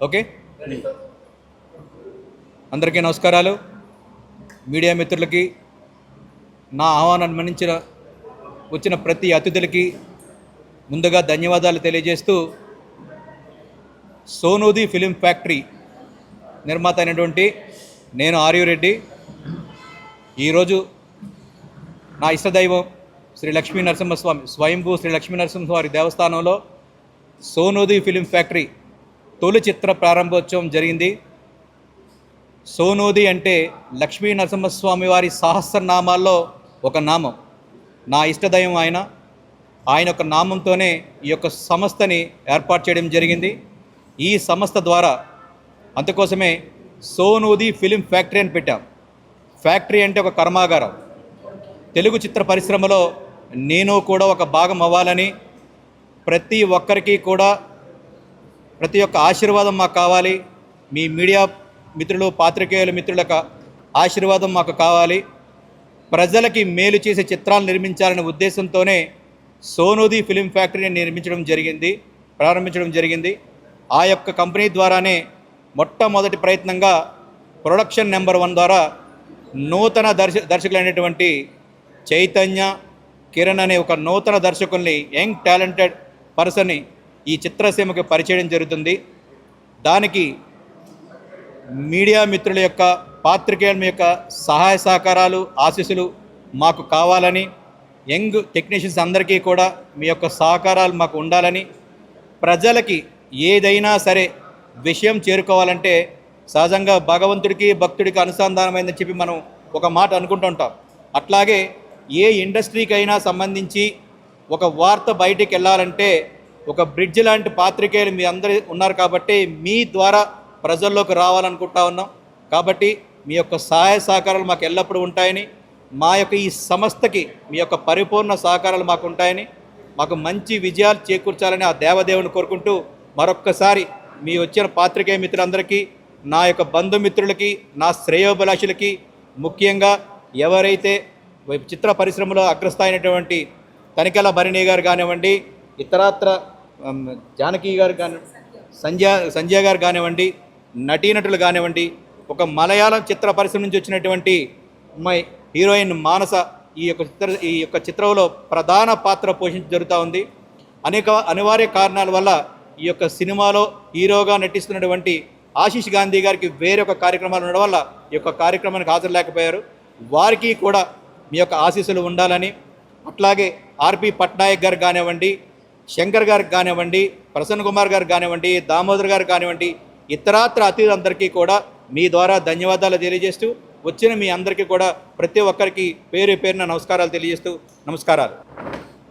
Okay, అందరికీ నమస్కారాలు. Media మిత్రులకి, నా ఆహ్వానాన్ని మన్నించిన వచ్చిన ప్రతి అతిథులకి ముందుగా ధన్యవాదాలు తెలియజేస్తూ, సోనూది ఫిలిం ఫ్యాక్టరీ నిర్మాత అయినటువంటి నేను ఆర్యురెడ్డి ఈరోజు నా ఇష్టదైవం శ్రీ లక్ష్మీ నరసింహస్వామి, స్వయంభూ శ్రీ లక్ష్మీ నరసింహస్వామి దేవస్థానంలో సోనూది ఫిలిం ఫ్యాక్టరీ తొలి చిత్ర ప్రారంభోత్సవం జరిగింది. సోనూది అంటే లక్ష్మీ నరసింహస్వామి వారి సహస్రనామాల్లో ఒక నామం. నా ఇష్టదైవం ఆయన యొక్క నామంతోనే ఈ యొక్క సంస్థని ఏర్పాటు చేయడం జరిగింది. ఈ సంస్థ ద్వారా అందుకోసమే సోనూది ఫిలిం ఫ్యాక్టరీ అని పెట్టాం. ఫ్యాక్టరీ అంటే ఒక కర్మాగారం. తెలుగు చిత్ర పరిశ్రమలో నేను కూడా ఒక భాగం అవ్వాలని, ప్రతి ఒక్కరికి కూడా ప్రతి ఒక్క ఆశీర్వాదం మాకు కావాలి. మీ మీడియా మిత్రులు, పాత్రికేయుల మిత్రుల యొక్క ఆశీర్వాదం మాకు కావాలి. ప్రజలకి మేలు చేసే చిత్రాలు నిర్మించాలనే ఉద్దేశంతోనే సోనూది ఫిలిం ఫ్యాక్టరీని ప్రారంభించడం జరిగింది. ఆ యొక్క కంపెనీ ద్వారానే మొట్టమొదటి ప్రయత్నంగా ప్రొడక్షన్ నెంబర్ 1 ద్వారా నూతన దర్శకులైనటువంటి చైతన్య, కిరణ్ అనే ఒక నూతన దర్శకుల్ని, యంగ్ టాలెంటెడ్ పర్సన్ని ఈ చిత్రసీమకి పరిచయం జరుగుతుంది. దానికి మీడియా మిత్రుల యొక్క, పాత్రికేయుల యొక్క సహాయ సహకారాలు, ఆశీస్సులు మాకు కావాలని, యంగ్ టెక్నీషియన్స్ అందరికీ కూడా మీ యొక్క సహకారాలు మాకు ఉండాలని, ప్రజలకి ఏదైనా సరే విషయం చేరుకోవాలంటే సహజంగా భగవంతుడికి భక్తుడికి అనుసంధానమైందని చెప్పి మనం ఒక మాట అనుకుంటూ ఉంటాం. అట్లాగే ఏ ఇండస్ట్రీకి అయినా సంబంధించి ఒక వార్త బయటికి వెళ్ళాలంటే ఒక బ్రిడ్జ్ లాంటి పాత్రికేయులు మీ అందరూ ఉన్నారు కాబట్టి మీ ద్వారా ప్రజల్లోకి రావాలనుకుంటా ఉన్నాం. కాబట్టి మీ యొక్క సహాయ సహకారాలు మాకు ఎల్లప్పుడూ ఉంటాయని, మా యొక్క ఈ సంస్థకి మీ యొక్క పరిపూర్ణ సహకారాలు మాకు ఉంటాయని, మాకు మంచి విజయాలు చేకూర్చాలని ఆ దేవదేవుని కోరుకుంటూ, మరొక్కసారి మీ వచ్చిన పాత్రికేయ మిత్రులందరికీ, నా యొక్క బంధుమిత్రులకి, నా శ్రేయోభిలాషులకి, ముఖ్యంగా ఎవరైతే చిత్ర పరిశ్రమలో అగ్రస్థాయినటువంటి తనికెల భరణి గారు కానివ్వండి, ఇతరత్ర జానకి గారు సంజయ్ గారు కానివ్వండి, నటీనటులు కానివ్వండి, ఒక మలయాళం చిత్ర పరిశ్రమ నుంచి వచ్చినటువంటి అమ్మాయి హీరోయిన్ మానస ఈ యొక్క చిత్రంలో ప్రధాన పాత్ర పోషించ జరుగుతూ ఉంది. అనేక అనివార్య కారణాల వల్ల ఈ యొక్క సినిమాలో హీరోగా నటిస్తున్నటువంటి ఆశీష్ గాంధీ గారికి వేరొక కార్యక్రమాలు ఉండడం వల్ల ఈ యొక్క కార్యక్రమానికి హాజరు లేకపోయారు. వారికి కూడా మీ యొక్క ఆశీస్సులు ఉండాలని, అట్లాగే ఆర్పి పట్నాయక్ గారు కానివ్వండి, శంకర్ గారికి కానివ్వండి, ప్రసన్న కుమార్ గారు కానివ్వండి, దామోదర్ గారు కానివ్వండి, ఇతరాత్ర అతిథులందరికీ కూడా మీ ద్వారా ధన్యవాదాలు తెలియజేస్తూ, వచ్చిన మీ అందరికీ కూడా ప్రతి ఒక్కరికి పేరున నమస్కారాలు తెలియజేస్తూ, నమస్కారాలు.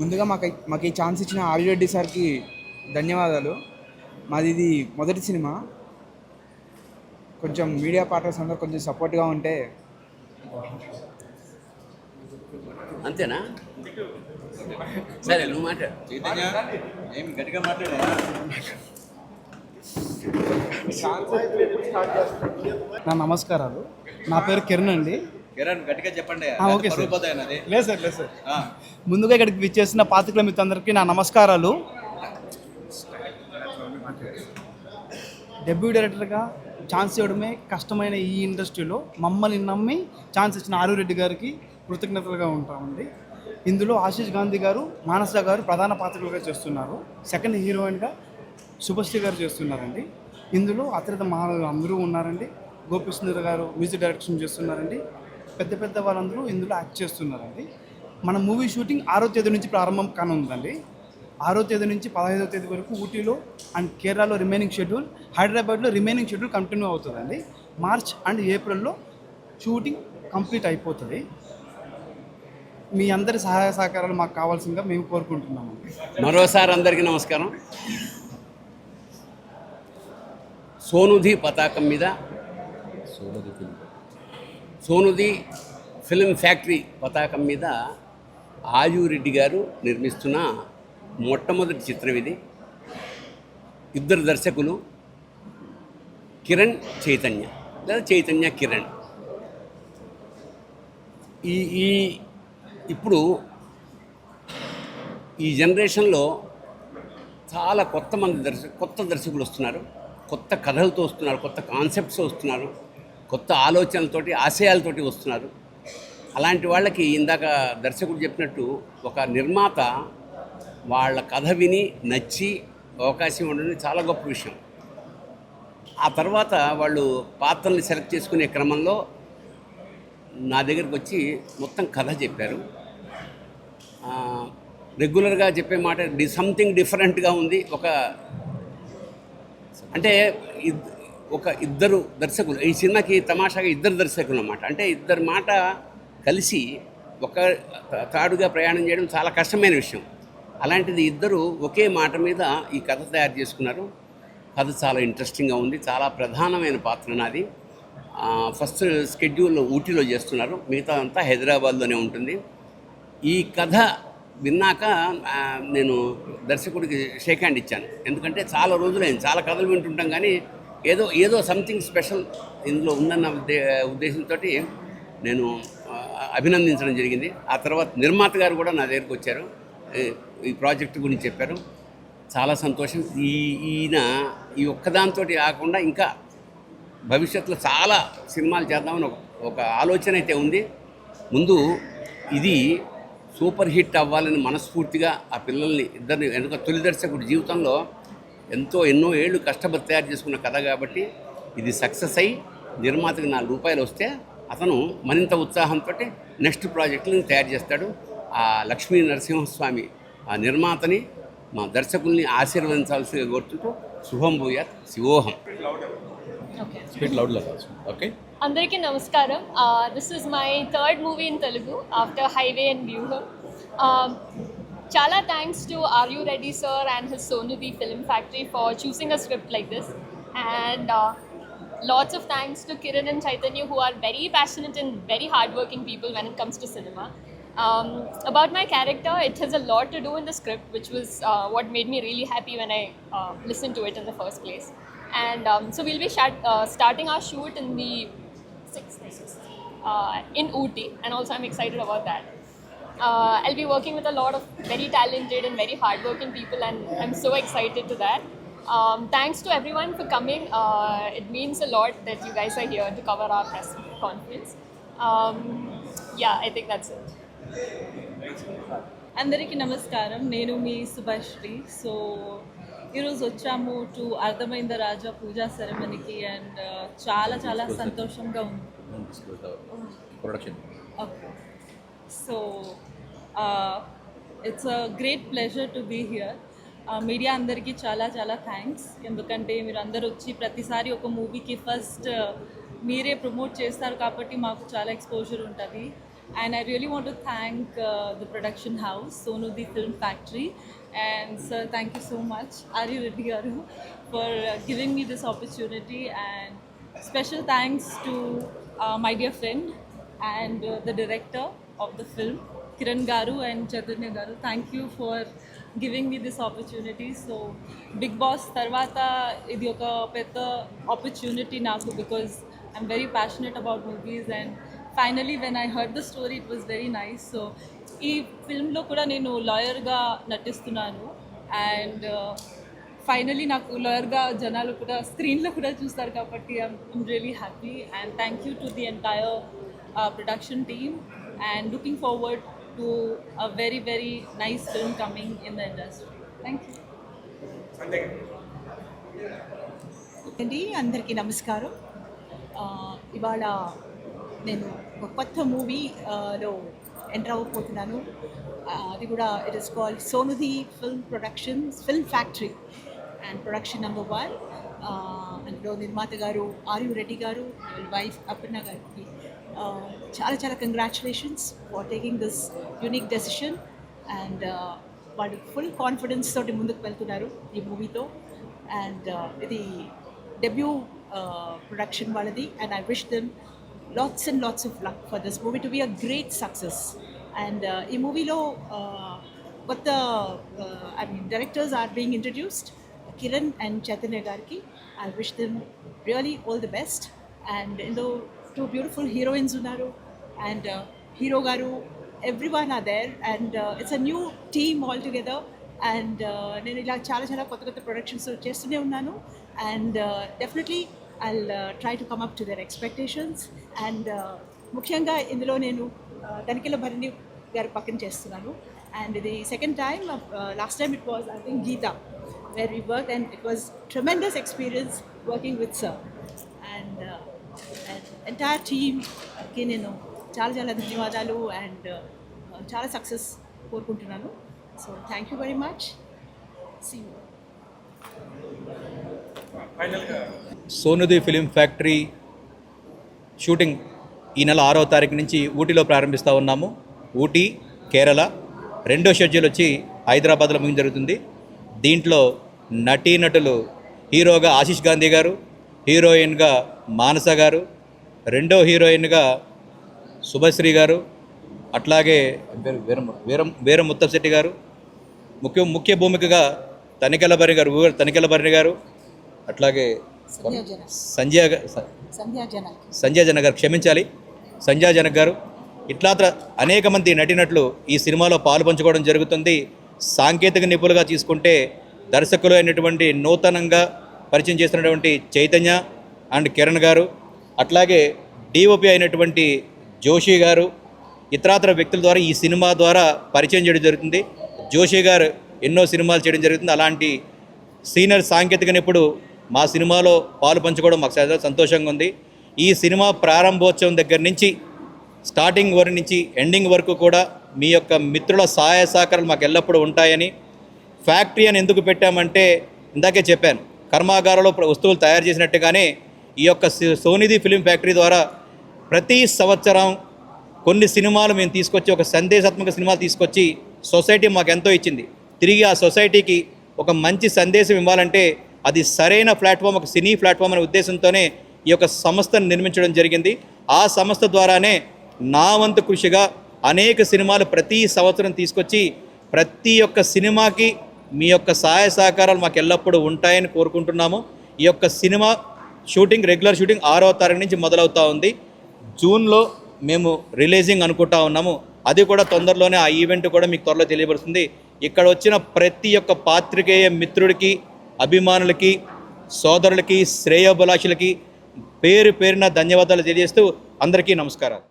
ముందుగా మాకు ఈ ఛాన్స్ ఇచ్చిన ఆర్యురెడ్డి సార్కి ధన్యవాదాలు. మాది ఇది మొదటి సినిమా. కొంచెం మీడియా పార్టనర్స్ అందరూ కొంచెం సపోర్ట్గా ఉంటే. అంతేనా? సరే, నువ్వు మాట్లాడు. ఏమి గట్టిగా మాట్లాడా? నా నమస్కారాలు. నా పేరు కిరణ్ అండి. కిరణ్, గట్టిగా చెప్పండి. Okay sir. లేదు సార్. సార్, ముందుగా ఇక్కడికి విచ్చేసిన పాత్రికేయుల మిత్రులందరికీ నా నమస్కారాలు. డెబ్యూ డైరెక్టర్గా ఛాన్స్ ఇవ్వడమే కష్టమైన ఈ ఇండస్ట్రీలో మమ్మల్ని నమ్మి ఛాన్స్ ఇచ్చిన ఆర్యురెడ్డి గారికి కృతజ్ఞతలుగా ఉంటామండి. ఇందులో ఆశీష్ గాంధీ గారు, మానస గారు ప్రధాన పాత్రలుగా చేస్తున్నారు. సెకండ్ హీరోయిన్గా శుభశ్రీ గారు చేస్తున్నారండి. ఇందులో అతిరథ మహారాజు అందరూ ఉన్నారండి. గోపిసుందర్ గారు మ్యూజిక్ డైరెక్షన్ చేస్తున్నారండి. పెద్ద వాళ్ళందరూ ఇందులో యాక్ట్ చేస్తున్నారండి. మన మూవీ షూటింగ్ 6వ తేదీ నుంచి ప్రారంభం కానుందండి. 6వ తేదీ నుంచి 15వ తేదీ వరకు ఊటీలో అండ్ కేరళలో రిమైనింగ్ షెడ్యూల్, హైదరాబాద్లో రిమైనింగ్ షెడ్యూల్ కంటిన్యూ అవుతుందండి. మార్చ్ అండ్ ఏప్రిల్లో షూటింగ్ కంప్లీట్ అయిపోతుంది. మీ అందరి సహాయ సహకారాలు మాకు కావాల్సిందిగా మేము కోరుకుంటున్నాము. మరోసారి అందరికీ నమస్కారం. సోనూది పతాకం మీద సోనూది ఫిలిం ఫ్యాక్టరీ పతాకం మీద ఆర్యురెడ్డి గారు నిర్మిస్తున్న మొట్టమొదటి చిత్రం ఇది. ఇద్దరు దర్శకులు, కిరణ్ చైతన్య లేదా చైతన్య కిరణ్. ఈ ఇప్పుడు ఈ జనరేషన్లో చాలా కొత్త దర్శకులు వస్తున్నారు. కొత్త కథలతో వస్తున్నారు, కొత్త కాన్సెప్ట్స్ వస్తున్నారు, కొత్త ఆలోచనలతోటి ఆశయాలతోటి వస్తున్నారు. అలాంటి వాళ్ళకి ఇందాక దర్శకుడు చెప్పినట్టు ఒక నిర్మాత వాళ్ళ కథ విని నచ్చి అవకాశం ఉండడం చాలా గొప్ప విషయం. ఆ తర్వాత వాళ్ళు పాత్రల్ని సెలెక్ట్ చేసుకునే క్రమంలో నా దగ్గరికి వచ్చి మొత్తం కథ చెప్పారు. రెగ్యులర్గా చెప్పే మాట సంథింగ్ డిఫరెంట్గా ఉంది. ఒక ఇద్దరు దర్శకులు, ఈ సినిమాకి తమాషాగా ఇద్దరు దర్శకులు అన్నమాట. అంటే ఇద్దరు మాట కలిసి ఒక తాడుగా ప్రయాణం చేయడం చాలా కష్టమైన విషయం. అలాంటిది ఇద్దరు ఒకే మాట మీద ఈ కథ తయారు చేసుకున్నారు. కథ చాలా ఇంట్రెస్టింగ్గా ఉంది. చాలా ప్రధానమైన పాత్ర నాది. ఫస్ట్ స్కెడ్యూల్ ఊటీలో చేస్తున్నారు, మిగతా అంతా హైదరాబాద్లోనే ఉంటుంది. ఈ కథ విన్నాక నేను దర్శకుడికి షేక్ హ్యాండ్ ఇచ్చాను. ఎందుకంటే చాలా రోజులైంది, చాలా కథలు వింటుంటాం, కానీ ఏదో సంథింగ్ స్పెషల్ ఇందులో ఉందన్న ఉద్దేశంతో నేను అభినందించడం జరిగింది. ఆ తర్వాత నిర్మాత గారు కూడా నా దగ్గరికి వచ్చారు, ఈ ప్రాజెక్ట్ గురించి చెప్పారు. చాలా సంతోషం. ఈయన ఈ ఒక్కదాంతో కాకుండా ఇంకా భవిష్యత్తులో చాలా సినిమాలు చేద్దామని ఒక ఆలోచన అయితే ఉంది. ముందు ఇది సూపర్ హిట్ అవ్వాలని మనస్ఫూర్తిగా ఆ పిల్లల్ని ఇద్దరిని, ఎందుకంటే తొలి దర్శకుడి జీవితంలో ఎన్నో ఏళ్ళు కష్టపడి తయారు చేసుకున్న కథ కాబట్టి ఇది సక్సెస్ అయ్యి నిర్మాతకి ₹4 వస్తే అతను మరింత ఉత్సాహంతో నెక్స్ట్ ప్రాజెక్టులను తయారు చేస్తాడు. ఆ లక్ష్మీ నరసింహస్వామి ఆ నిర్మాతని, మా దర్శకుల్ని ఆశీర్వదించాల్సిగా కోరుతుంటూ శుభం భూయాత్, శివోహం. ఓకే, అందరికీ నమస్కారం. This is my third movie in Telugu after highway and వ్యూహం. Chala thanks to Are You Ready Sir and his Sonudi Film Factory for choosing a script like this, and lots of thanks to Kiran and Chaitanya, who are very passionate and very hardworking people when it comes to cinema. About my character, it has a lot to do in the script, which was what made me really happy when I listened to it in the first place. And so we'll be starting our shoot in the 6th in Ooty, and also I'm excited about that. I'll be working with a lot of very talented and very hardworking people, and I'm so excited to that. Thanks to everyone for coming. It means a lot that you guys are here to cover our press conference. Yeah, I think that's it. అందరికీ నమస్కారం. నేను మీ Subhashri. So ఈరోజు వచ్చాము to అర్థమైంద Raja Pooja సెరమనీకి, and చాలా చాలా సంతోషంగా ఉంది. Okay, so it's a great pleasure to be here. Media అందరికీ చాలా చాలా థ్యాంక్స్, ఎందుకంటే మీరు అందరు వచ్చి ప్రతిసారి ఒక మూవీకి ఫస్ట్ మీరే ప్రమోట్ చేస్తారు కాబట్టి మాకు చాలా ఎక్స్పోజర్ ఉంటుంది. And I really want to thank the production house, Sonudi Film Factory, and sir, thank you so much, Are You Ready Garu, for giving me this opportunity. And special thanks to my dear friend and the director of the film, Kiran Garu and Chaitanya Garu. Thank you for giving me this opportunity. So Big Boss tarvata idi oka pedda opportunity naku, because I'm very passionate about movies, and finally when I heard the story it was very nice. So ఈ ఫిల్మ్లో కూడా నేను లాయర్గా నటిస్తున్నాను, and finally నాకు లాయర్గా జనాలు కూడా స్క్రీన్లో కూడా చూస్తారు కాబట్టి I'm really happy. And thank you to the entire production team, and looking forward to a very very nice film coming in the industry. Thank you అండి. అందరికీ నమస్కారం. ఇవాళ నేను ఒక కొత్త మూవీలో ఎంటర్ అవ్వబోతున్నాను. అది కూడా it is called Sonudi film factory and production number 1. అందులో నిర్మాత గారు ఆర్ యు రెడ్డి గారు, వైఫ్ అపర్ణ గారికి చాలా చాలా congratulations for taking this unique decision. And వాళ్ళు ఫుల్ కాన్ఫిడెన్స్ తోటి ముందుకు వెళ్తున్నారు ఈ మూవీతో. అండ్ ఇది డెబ్యూ ప్రొడక్షన్ వాళ్ళది, and I wish them lots and lots of luck for this movie to be a great success. And ee movie lo what the directors are being introduced, Kiran and Chaitanya garki. I wish them really all the best. And in the two beautiful heroines unnaru, and hero garu, everyone are there, and it's a new team altogether. And నేను ఇలా చాలా చాలా కొత్త కొత్త productions చేస్తూనే ఉన్నాను and definitely I try to come up to their expectations and ముఖ్యంగా ఇందులో నేను తనిఖీల భరణి గారి పక్కన చేస్తున్నాను అండ్ ఇది second time last time it was I think Geetha where we work and it was tremendous experience working with sir and entire టీమ్కి నేను చాలా చాలా ధన్యవాదాలు అండ్ చాలా సక్సెస్ కోరుకుంటున్నాను so thank you very much see you Sonudi film factory shooting ఈ నెల 6వ తారీఖు నుంచి ఊటీలో ప్రారంభిస్తూ ఉన్నాము. ఊటీ, కేరళ. రెండో షెడ్యూల్ వచ్చి హైదరాబాద్లో ముగింపు జరుగుతుంది. దీంట్లో నటీనటులు హీరోగా ఆశీష్ గాంధీ గారు, హీరోయిన్గా మానస గారు, రెండో హీరోయిన్గా శుభశ్రీ గారు, అట్లాగే వీర ముత్తశెట్టి గారు, ముఖ్య భూమికగా తనికెల భరణి గారు, అట్లాగే సంజయ్ జనక్ గారు, క్షమించాలి, సంజయ్ జనక్ గారు, ఇట్లా అనేక మంది నటీనటులు ఈ సినిమాలో పాలు పంచుకోవడం జరుగుతుంది. సాంకేతిక నిపుణులుగా తీసుకుంటే దర్శకులు అయినటువంటి నూతనంగా పరిచయం చేస్తున్నటువంటి చైతన్య అండ్ కిరణ్ గారు, అట్లాగే డిఓపి అయినటువంటి జోషి గారు, ఇతరాతర వ్యక్తుల ద్వారా ఈ సినిమా ద్వారా పరిచయం చేయడం జరుగుతుంది. జోషి గారు ఎన్నో సినిమాలు చేయడం జరుగుతుంది. అలాంటి సీనియర్ సాంకేతిక నిపుణుడు మా సినిమాలో పాలు పంచుకోవడం మాకు చాలా సంతోషంగా ఉంది. ఈ సినిమా ప్రారంభోత్సవం దగ్గర నుంచి స్టార్టింగ్ వరకు నుంచి ఎండింగ్ వరకు కూడా మీ యొక్క మిత్రుల సహాయ సహకారాలు మాకు ఎల్లప్పుడూ ఉంటాయని, ఫ్యాక్టరీ అని ఎందుకు పెట్టామంటే ఇందాకే చెప్పాను, కర్మాగారంలో వస్తువులు తయారు చేసినట్టుగానే ఈ యొక్క సోనిది ఫిలిం ఫ్యాక్టరీ ద్వారా ప్రతి సంవత్సరం కొన్ని సినిమాలు మేము తీసుకొచ్చి, ఒక సందేశాత్మక సినిమాలు తీసుకొచ్చి సొసైటీ మాకు ఎంతో ఇచ్చింది. తిరిగి ఆ సొసైటీకి ఒక మంచి సందేశం ఇవ్వాలంటే అది సరైన ప్లాట్ఫామ్, ఒక సినీ ప్లాట్ఫామ్ అనే ఉద్దేశంతోనే ఈ యొక్క సంస్థను నిర్మించడం జరిగింది. ఆ సంస్థ ద్వారానే నా వంతు కృషిగా అనేక సినిమాలు ప్రతి సంవత్సరం తీసుకొచ్చి ప్రతి ఒక్క సినిమాకి మీ యొక్క సహాయ సహకారాలు మాకు ఎల్లప్పుడూ ఉంటాయని కోరుకుంటున్నాము. ఈ యొక్క సినిమా షూటింగ్, రెగ్యులర్ షూటింగ్ 6వ తారీఖు నుంచి మొదలవుతూ ఉంది. జూన్లో మేము రిలీజింగ్ అనుకుంటా ఉన్నాము. అది కూడా తొందరలోనే, ఆ ఈవెంట్ కూడా మీకు త్వరలో తెలియబడుతుంది. ఇక్కడ వచ్చిన ప్రతి ఒక్క పాత్రికేయ మిత్రుడికి, అభిమానులకి, సోదరులకి, శ్రేయోభిలాషులకి పేరు పేరున ధన్యవాదాలు తెలియజేస్తూ అందరికీ నమస్కారాలు.